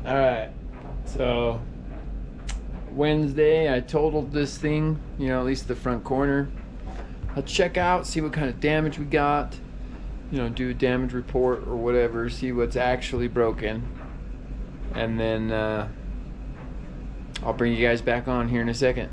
All right, so Wednesday I totaled this thing, you know, at least the front corner. I'll check out, see what kind of damage we got, you know, do a damage report or whatever, see what's actually broken, and then I'll bring you guys back on here in a second.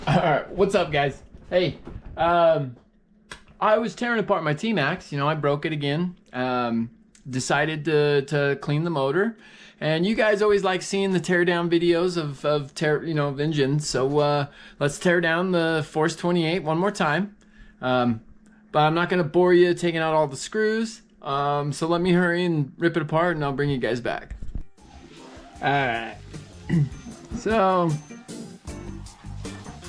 All right, what's up, guys? Hey, I was tearing apart my T-Max. You know, I broke it again. Decided to clean the motor, and you guys always like seeing the teardown videos of engines. So let's tear down the Force 28 one more time. But I'm not gonna bore you taking out all the screws. So let me hurry and rip it apart, and I'll bring you guys back. All right. So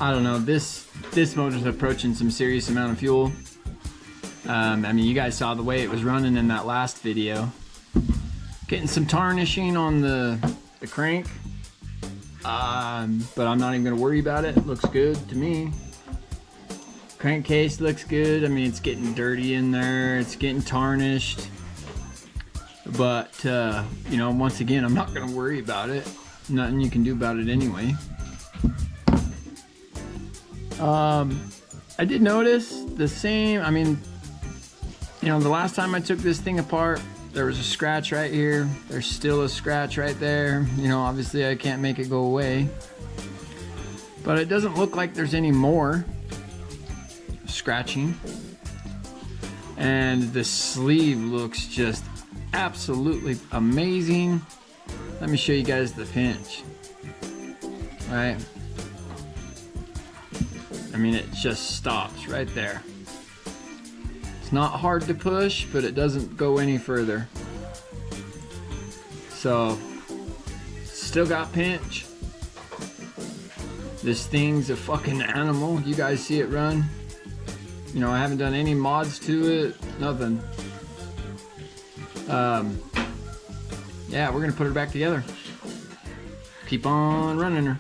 I don't know, this motor's approaching some serious amount of fuel. I mean, you guys saw the way it was running in that last video. Getting some tarnishing on the crank, but I'm not even gonna worry about it. It looks good to me. Crankcase looks good. I mean, it's getting dirty in there, it's getting tarnished, but you know, once again, I'm not gonna worry about it. Nothing you can do about it anyway. I did notice the same, I mean, you know, the last time I took this thing apart, there was a scratch right here. There's still a scratch right there. You know, obviously I can't make it go away. But it doesn't look like there's any more scratching. And the sleeve looks just absolutely amazing. Let me show you guys the pinch. All right. I mean, it just stops right there. It's not hard to push, but it doesn't go any further. So, still got pinch. This thing's a fucking animal. You guys see it run. You know, I haven't done any mods to it, nothing. Yeah, we're gonna put her back together. Keep on running her.